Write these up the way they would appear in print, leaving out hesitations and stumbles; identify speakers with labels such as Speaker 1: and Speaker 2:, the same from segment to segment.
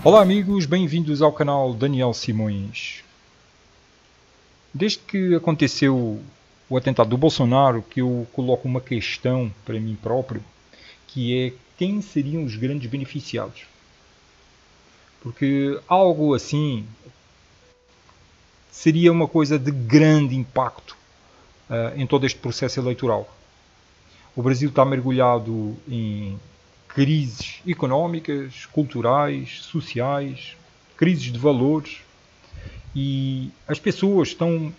Speaker 1: Olá amigos, bem-vindos ao canal Daniel Simões. Desde que aconteceu o atentado do Bolsonaro, que eu coloco uma questão para mim próprio, que é quem seriam os grandes beneficiados. Porque algo assim seria uma coisa de grande impacto em todo este processo eleitoral. O Brasil está mergulhado em crises económicas, culturais, sociais, crises de valores, e as pessoas estão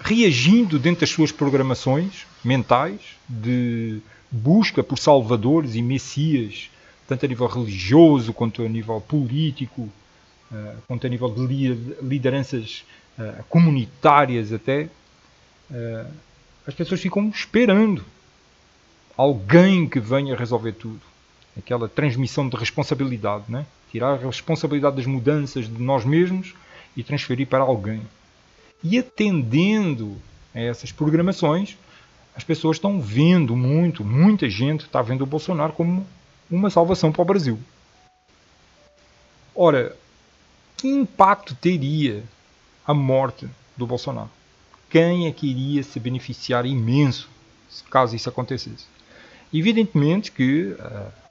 Speaker 1: reagindo dentro das suas programações mentais de busca por salvadores e messias, tanto a nível religioso quanto a nível político, quanto a nível de lideranças comunitárias até. As pessoas ficam esperando alguém que venha resolver tudo. Aquela transmissão de responsabilidade, né? Tirar a responsabilidade das mudanças de nós mesmos e transferir para alguém. E atendendo a essas programações, as pessoas estão vendo muita gente está vendo o Bolsonaro como uma salvação para o Brasil. Ora, que impacto teria a morte do Bolsonaro? Quem é que iria se beneficiar imenso caso isso acontecesse? Evidentemente que,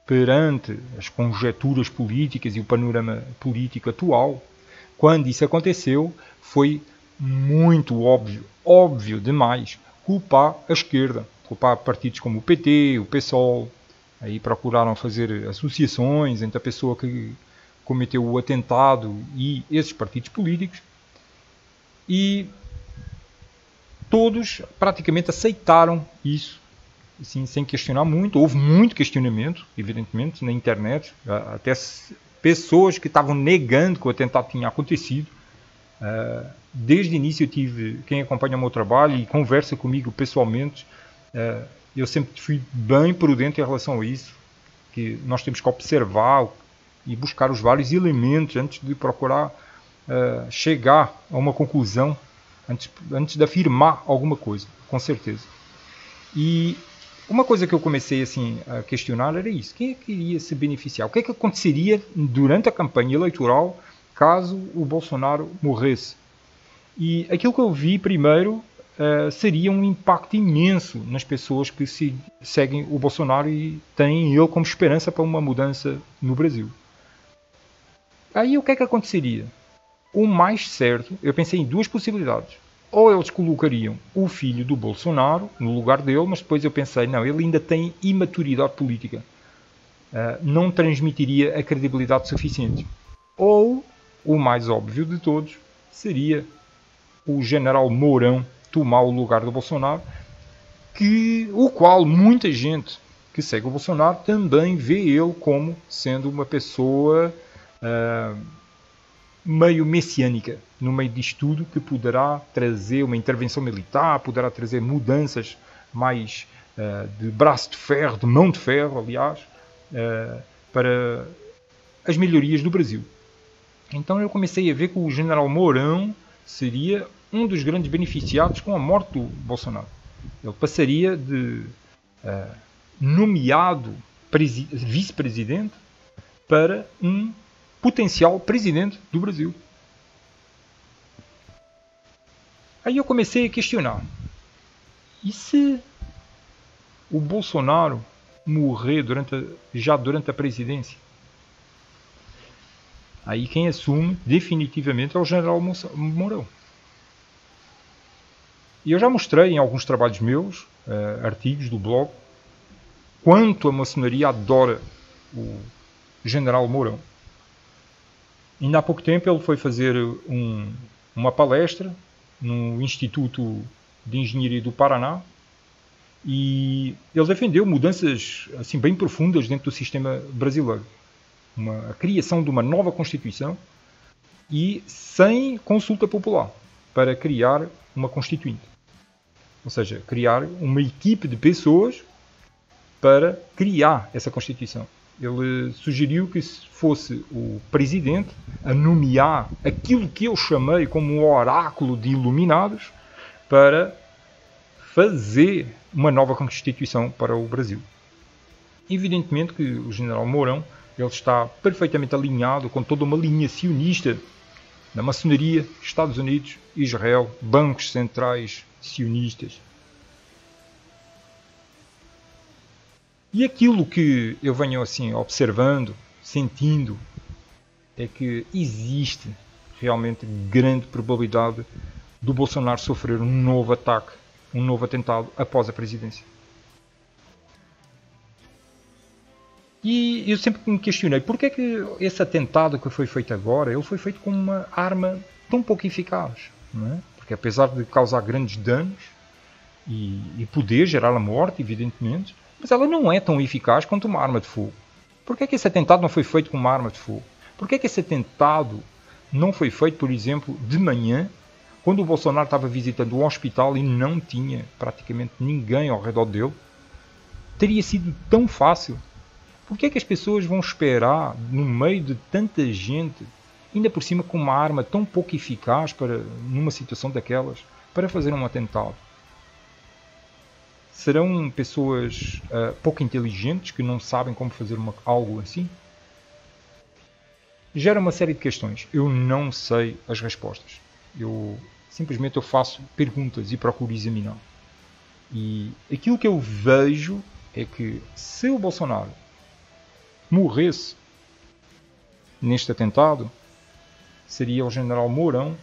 Speaker 1: perante as conjecturas políticas e o panorama político atual, quando isso aconteceu, foi muito óbvio demais, culpar a esquerda, culpar partidos como o PT, o PSOL. Aí procuraram fazer associações entre a pessoa que cometeu o atentado e esses partidos políticos, e todos praticamente aceitaram isso, assim, sem questionar muito. Houve muito questionamento, evidentemente, na internet, até pessoas que estavam negando que o atentado tinha acontecido. Desde o início eu tive, quem acompanha o meu trabalho e conversa comigo pessoalmente, eu sempre fui bem prudente em relação a isso, que nós temos que observar e buscar os vários elementos antes de procurar chegar a uma conclusão, antes de afirmar alguma coisa, com certeza. E uma coisa que eu comecei assim a questionar era isso: quem é que iria se beneficiar? O que é que aconteceria durante a campanha eleitoral caso o Bolsonaro morresse? E aquilo que eu vi primeiro seria um impacto imenso nas pessoas que seguem o Bolsonaro e têm ele como esperança para uma mudança no Brasil. Aí o que é que aconteceria? O mais certo, eu pensei em duas possibilidades. Ou eles colocariam o filho do Bolsonaro no lugar dele, mas depois eu pensei, não, ele ainda tem imaturidade política. Não transmitiria a credibilidade suficiente. Ou, o mais óbvio de todos, seria o general Mourão tomar o lugar do Bolsonaro, o qual muita gente que segue o Bolsonaro também vê ele como sendo uma pessoa meio messiânica no meio disto tudo, que poderá trazer uma intervenção militar, poderá trazer mudanças mais de braço de ferro, de mão de ferro, aliás, para as melhorias do Brasil. Então eu comecei a ver que o general Mourão seria um dos grandes beneficiados com a morte do Bolsonaro. Ele passaria de nomeado vice-presidente para um potencial presidente do Brasil. Aí eu comecei a questionar: e se o Bolsonaro morrer já durante a presidência? Aí quem assume definitivamente é o general Mourão. E eu já mostrei em alguns trabalhos meus, artigos do blog, quanto a maçonaria adora o general Mourão. Ainda há pouco tempo ele foi fazer uma palestra no Instituto de Engenharia do Paraná, e ele defendeu mudanças assim bem profundas dentro do sistema brasileiro. A criação de uma nova Constituição, e sem consulta popular, para criar uma Constituinte. Ou seja, criar uma equipe de pessoas para criar essa Constituição. Ele sugeriu que fosse o presidente a nomear aquilo que eu chamei como um oráculo de iluminados para fazer uma nova Constituição para o Brasil. Evidentemente que o general Mourão Ele está perfeitamente alinhado com toda uma linha sionista da maçonaria, Estados Unidos, Israel, bancos centrais sionistas. E aquilo que eu venho assim observando, sentindo, é que existe realmente grande probabilidade do Bolsonaro sofrer um novo ataque, um novo atentado após a presidência. E eu sempre me questionei, porquê é que esse atentado que foi feito agora, ele foi feito com uma arma tão pouco eficaz, não é? Porque apesar de causar grandes danos e poder gerar a morte, evidentemente, mas ela não é tão eficaz quanto uma arma de fogo. Porquê é que esse atentado não foi feito com uma arma de fogo? Porquê é que esse atentado não foi feito, por exemplo, de manhã, quando o Bolsonaro estava visitando um hospital e não tinha praticamente ninguém ao redor dele? Teria sido tão fácil. Porquê é que as pessoas vão esperar, no meio de tanta gente, ainda por cima com uma arma tão pouco eficaz numa situação daquelas, para fazer um atentado? Serão pessoas pouco inteligentes que não sabem como fazer algo assim? Gera uma série de questões. Eu não sei as respostas. Eu simplesmente faço perguntas e procuro examinar. E aquilo que eu vejo é que se o Bolsonaro morresse neste atentado, seria o general Mourão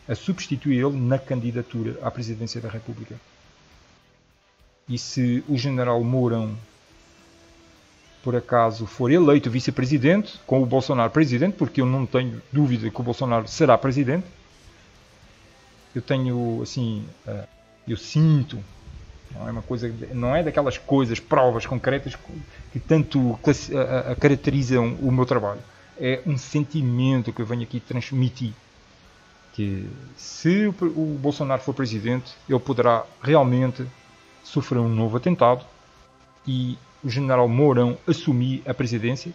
Speaker 1: a substituir ele na candidatura à presidência da República. E se o general Mourão, por acaso, for eleito vice-presidente, com o Bolsonaro presidente, porque eu não tenho dúvida que o Bolsonaro será presidente, eu tenho, assim, eu sinto, não é uma coisa, não é daquelas coisas, provas concretas que tanto caracterizam o meu trabalho. É um sentimento que eu venho aqui transmitir. Que se o Bolsonaro for presidente, ele poderá realmente sofrer um novo atentado e o general Mourão assumir a presidência,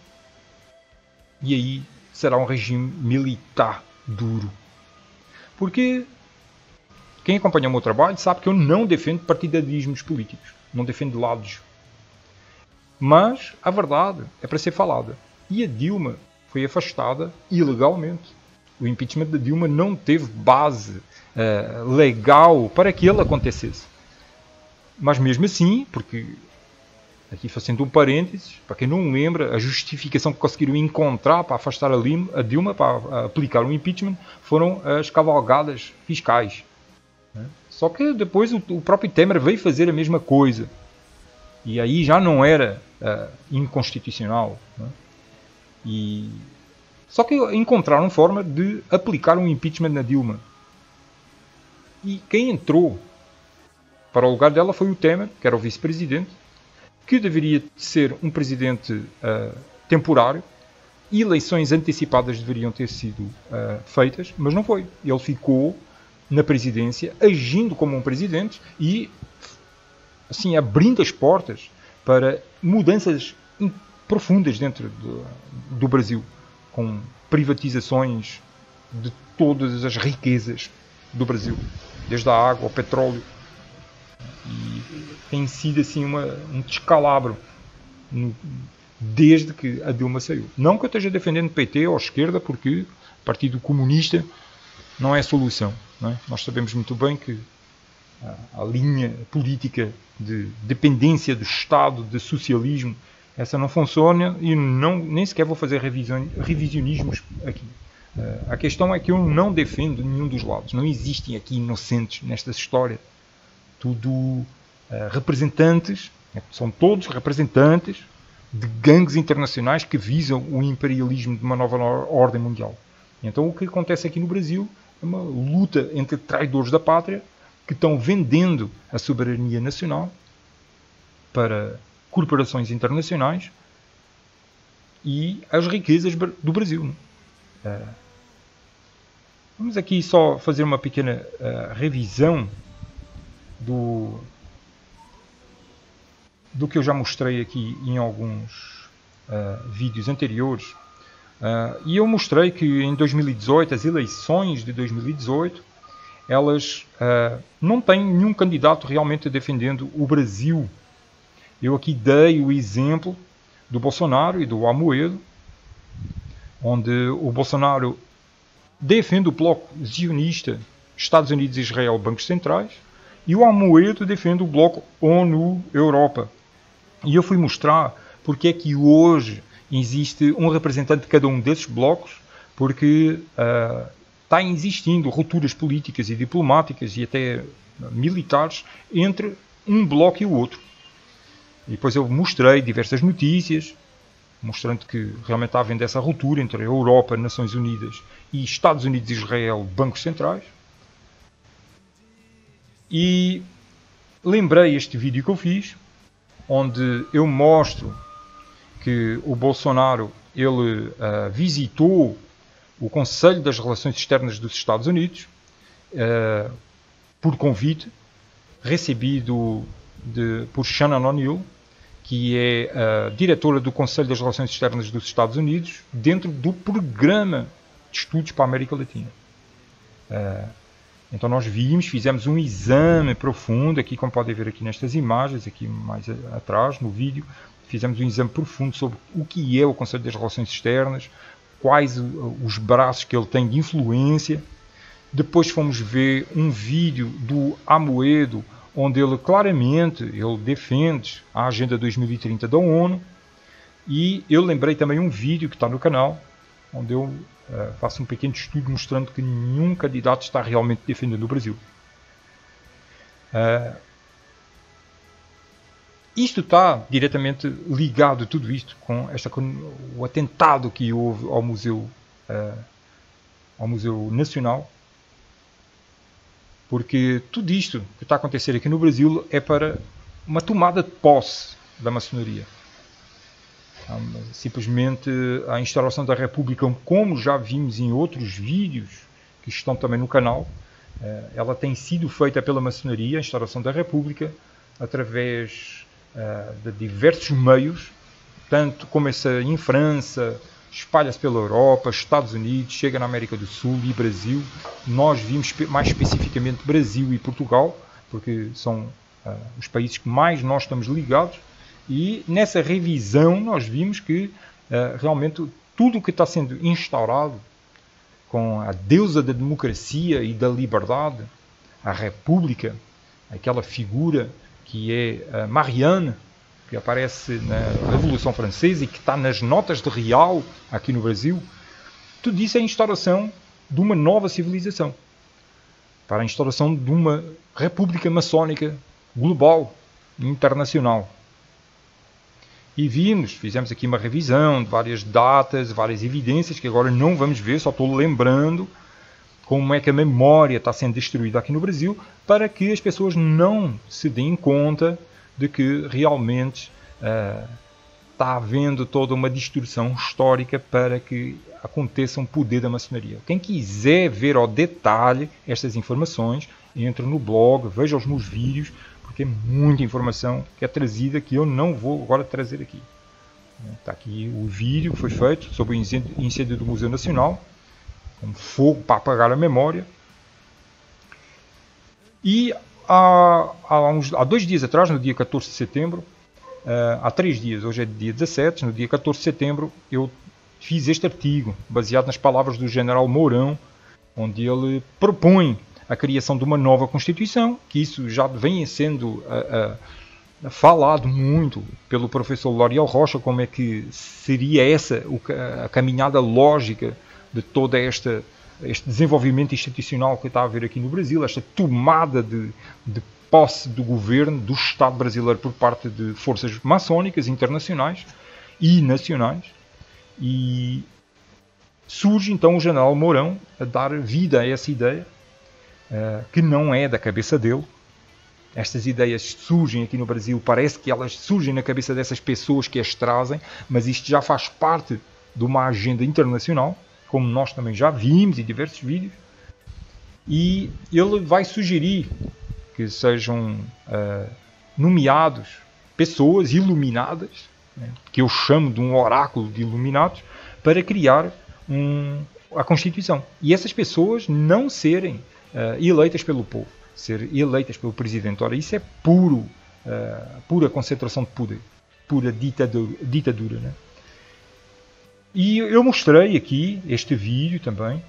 Speaker 1: e aí será um regime militar duro. Porque quem acompanha o meu trabalho sabe que eu não defendo partidismos políticos, não defendo lados. Mas a verdade é para ser falada. E a Dilma foi afastada ilegalmente. O impeachment da Dilma não teve base legal para que ele acontecesse. Mas mesmo assim, porque aqui fazendo um parênteses, para quem não lembra, a justificação que conseguiram encontrar para afastar a Dilma, para aplicar o impeachment, foram as cavalgadas fiscais. Só que depois o próprio Temer veio fazer a mesma coisa. E aí já não era inconstitucional. Só que encontraram forma de aplicar um impeachment na Dilma. E quem entrou para o lugar dela foi o Temer, que era o vice-presidente, que deveria ser um presidente temporário. Eleições antecipadas deveriam ter sido feitas, mas não foi. Ele ficou na presidência, agindo como um presidente e assim abrindo as portas para mudanças profundas dentro do Brasil, com privatizações de todas as riquezas do Brasil, desde a água ao petróleo. E tem sido assim um descalabro desde que a Dilma saiu. Não que eu esteja defendendo o PT ou a esquerda, porque o Partido Comunista não é a solução. Não é? Nós sabemos muito bem que a linha política de dependência do Estado, de socialismo, essa não funciona e nem sequer vou fazer revisionismos aqui. A questão é que eu não defendo nenhum dos lados. Não existem aqui inocentes nesta história. Tudo representantes, são todos representantes de gangues internacionais que visam o imperialismo de uma nova ordem mundial. Então o que acontece aqui no Brasil é uma luta entre traidores da pátria que estão vendendo a soberania nacional para corporações internacionais e as riquezas do Brasil. Vamos aqui só fazer uma pequena revisão do que eu já mostrei aqui em alguns vídeos anteriores. E eu mostrei que em 2018, as eleições de 2018, elas não têm nenhum candidato realmente defendendo o Brasil. Eu aqui dei o exemplo do Bolsonaro e do Amoedo, onde o Bolsonaro defende o bloco zionista, Estados Unidos, Israel, bancos centrais, e o Amoedo defende o bloco ONU-Europa. E eu fui mostrar porque é que hoje existe um representante de cada um desses blocos, porque está existindo rupturas políticas e diplomáticas e até militares entre um bloco e o outro. E depois eu mostrei diversas notícias, mostrando que realmente está havendo essa ruptura entre a Europa, Nações Unidas, e Estados Unidos e Israel, bancos centrais. E lembrei este vídeo que eu fiz, onde eu mostro que o Bolsonaro ele visitou o Conselho das Relações Externas dos Estados Unidos por convite recebido por Shannon O'Neill, que é a diretora do Conselho das Relações Externas dos Estados Unidos, dentro do Programa de Estudos para a América Latina. Então nós fizemos um exame profundo, aqui como podem ver aqui nestas imagens, aqui mais atrás no vídeo, fizemos um exame profundo sobre o que é o Conselho das Relações Externas, quais os braços que ele tem de influência. Depois fomos ver um vídeo do Amoedo, onde ele claramente defende a Agenda 2030 da ONU. E eu lembrei também um vídeo que está no canal, onde eu faço um pequeno estudo mostrando que nenhum candidato está realmente defendendo o Brasil. Isto está diretamente ligado, tudo isto, com o atentado que houve ao Museu Nacional, porque tudo isto que está a acontecer aqui no Brasil é para uma tomada de posse da maçonaria. Simplesmente a instauração da República, como já vimos em outros vídeos que estão também no canal, ela tem sido feita pela maçonaria, a instauração da República, através de diversos meios, tanto começa em França, espalha-se pela Europa, Estados Unidos, chega na América do Sul e Brasil. Nós vimos mais especificamente Brasil e Portugal, porque são os países que mais nós estamos ligados. E nessa revisão nós vimos que realmente tudo o que está sendo instaurado com a deusa da democracia e da liberdade, a República, aquela figura que é Marianne, que aparece na Revolução Francesa e que está nas notas de real aqui no Brasil, tudo isso é a instauração de uma nova civilização, para a instauração de uma república maçónica global, internacional. E fizemos aqui uma revisão de várias datas, várias evidências, que agora não vamos ver, só estou lembrando como é que a memória está sendo destruída aqui no Brasil, para que as pessoas não se deem conta de que realmente está havendo toda uma distorção histórica para que aconteça um poder da maçonaria. Quem quiser ver ao detalhe estas informações, entre no blog, veja os meus vídeos, porque é muita informação que é trazida que eu não vou agora trazer aqui. Está aqui o vídeo que foi feito sobre o incêndio do Museu Nacional, com fogo para apagar a memória. E há 2 dias atrás, no dia 14 de setembro, há 3 dias, hoje é dia 17, no dia 14 de setembro, eu fiz este artigo, baseado nas palavras do general Mourão, onde ele propõe a criação de uma nova Constituição, que isso já vem sendo falado muito pelo professor L'Oriel Rocha, como é que seria essa a caminhada lógica de todo este desenvolvimento institucional que está a haver aqui no Brasil, esta tomada de posse do governo, do Estado brasileiro por parte de forças maçónicas internacionais e nacionais. E surge então o general Mourão a dar vida a essa ideia, que não é da cabeça dele. Estas ideias surgem aqui no Brasil, parece que elas surgem na cabeça dessas pessoas que as trazem, mas isto já faz parte de uma agenda internacional, como nós também já vimos em diversos vídeos. E ele vai sugerir que sejam nomeados pessoas iluminadas, né, que eu chamo de um oráculo de iluminados, para criar a Constituição. E essas pessoas não serem eleitas pelo povo, ser eleitas pelo presidente. Ora, isso é pura concentração de poder, pura ditadura, né? E eu mostrei aqui este vídeo também,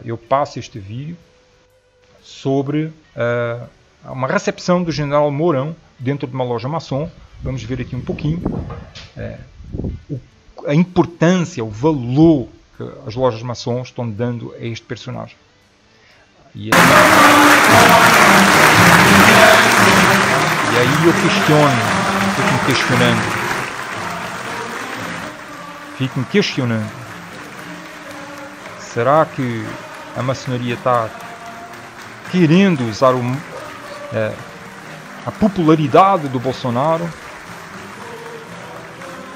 Speaker 1: eu passo este vídeo sobre uma recepção do General Mourão dentro de uma loja maçom. Vamos ver aqui um pouquinho a importância, o valor que as lojas maçons estão dando a este personagem. E aí eu fico-me questionando. Será que a maçonaria está querendo usar a popularidade do Bolsonaro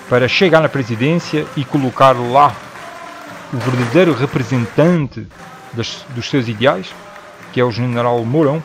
Speaker 1: para chegar na presidência e colocar lá o verdadeiro representante dos seus ideais, que é o General Mourão?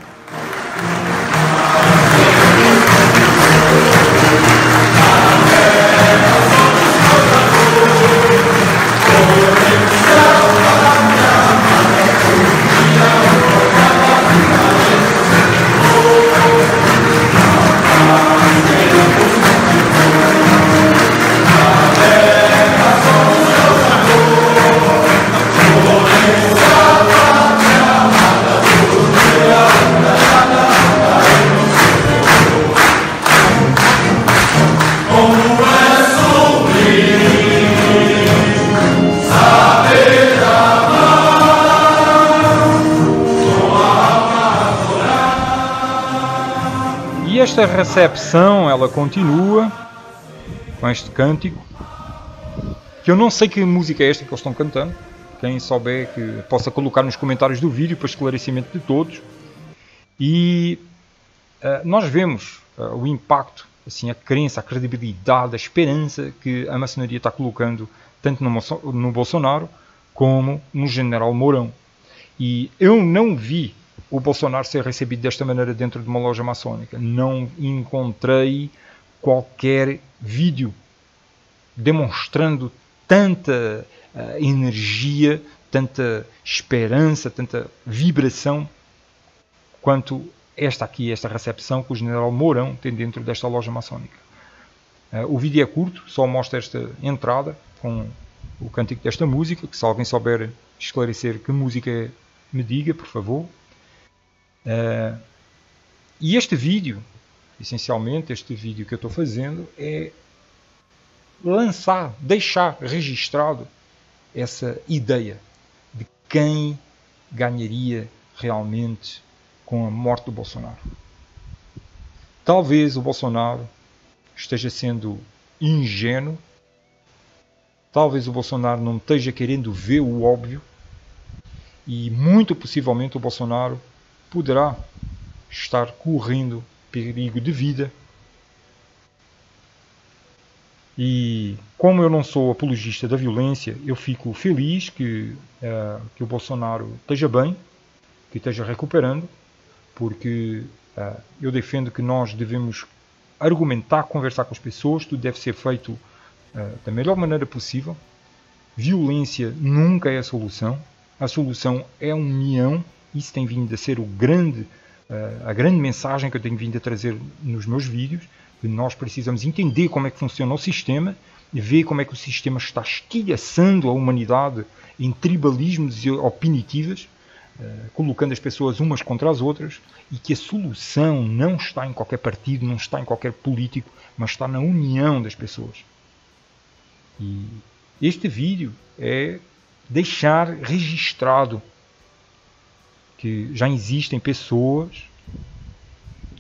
Speaker 1: E esta recepção, ela continua com este cântico, que eu não sei que música é esta que eles estão cantando. Quem souber que possa colocar nos comentários do vídeo para esclarecimento de todos. E nós vemos o impacto, assim, a crença, a credibilidade, a esperança que a maçonaria está colocando tanto no Bolsonaro como no General Mourão. E eu não vi o Bolsonaro ser recebido desta maneira dentro de uma loja maçónica. Não encontrei qualquer vídeo demonstrando tanta energia, tanta esperança, tanta vibração quanto esta recepção que o General Mourão tem dentro desta loja maçónica. O vídeo é curto, só mostra esta entrada com o cântico desta música, que se alguém souber esclarecer que música é, me diga, por favor. E este vídeo, essencialmente, este vídeo que eu estou fazendo é deixar registrado essa ideia de quem ganharia realmente com a morte do Bolsonaro. Talvez o Bolsonaro esteja sendo ingênuo, talvez o Bolsonaro não esteja querendo ver o óbvio, e muito possivelmente o Bolsonaro poderá estar correndo perigo de vida. E como eu não sou apologista da violência, eu fico feliz que o Bolsonaro esteja bem, que esteja recuperando, porque eu defendo que nós devemos argumentar, conversar com as pessoas, tudo deve ser feito da melhor maneira possível. Violência nunca é a solução é a união. Isso tem vindo a ser a grande mensagem que eu tenho vindo a trazer nos meus vídeos, que nós precisamos entender como é que funciona o sistema, ver como é que o sistema está estilhaçando a humanidade em tribalismos e opinitivas, colocando as pessoas umas contra as outras, e que a solução não está em qualquer partido, não está em qualquer político, mas está na união das pessoas. E este vídeo é deixar registrado que já existem pessoas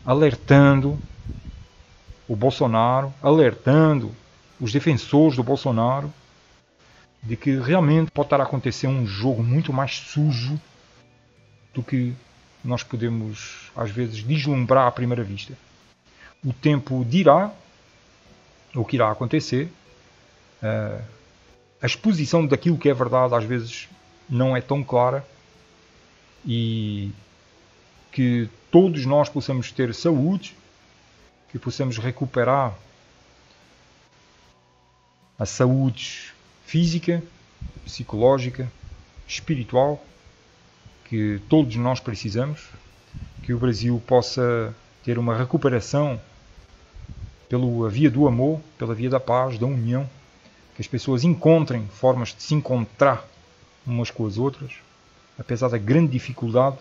Speaker 1: alertando o Bolsonaro, alertando os defensores do Bolsonaro, de que realmente pode estar a acontecer um jogo muito mais sujo do que nós podemos, às vezes, deslumbrar à primeira vista. O tempo dirá o que irá acontecer. A exposição daquilo que é verdade, às vezes, não é tão clara, e que todos nós possamos ter saúde, que possamos recuperar a saúde física, psicológica, espiritual, que todos nós precisamos, que o Brasil possa ter uma recuperação pela via do amor, pela via da paz, da união, que as pessoas encontrem formas de se encontrar umas com as outras, apesar da grande dificuldade,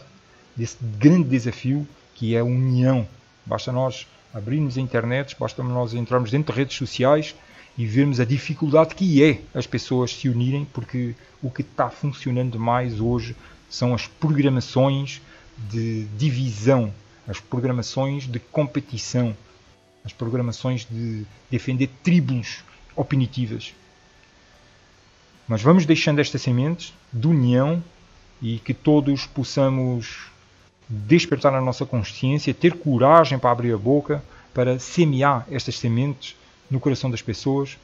Speaker 1: desse grande desafio que é a união. Basta nós abrirmos a internet, basta nós entrarmos dentro de redes sociais e vermos a dificuldade que é as pessoas se unirem, porque o que está funcionando mais hoje são as programações de divisão, as programações de competição, as programações de defender tribos opinitivas. Mas vamos deixando estas sementes de união e que todos possamos despertar a nossa consciência, ter coragem para abrir a boca, para semear estas sementes no coração das pessoas,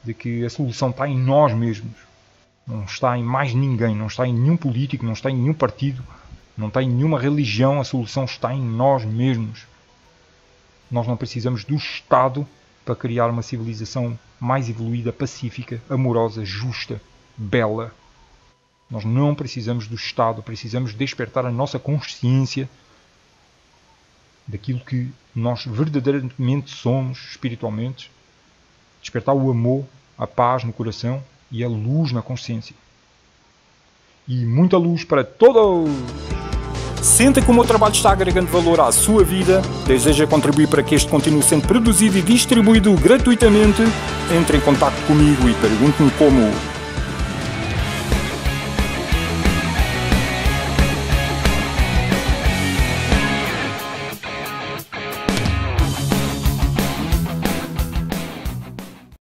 Speaker 1: de que a solução está em nós mesmos, não está em mais ninguém, não está em nenhum político, não está em nenhum partido, não está em nenhuma religião, a solução está em nós mesmos. Nós não precisamos do Estado para criar uma civilização mais evoluída, pacífica, amorosa, justa, bela. Nós não precisamos do Estado, precisamos despertar a nossa consciência daquilo que nós verdadeiramente somos espiritualmente, despertar o amor, a paz no coração e a luz na consciência. E muita luz para todos!
Speaker 2: Sente que o meu trabalho está agregando valor à sua vida, deseja contribuir para que este continue sendo produzido e distribuído gratuitamente? Entre em contato comigo e pergunte-me como.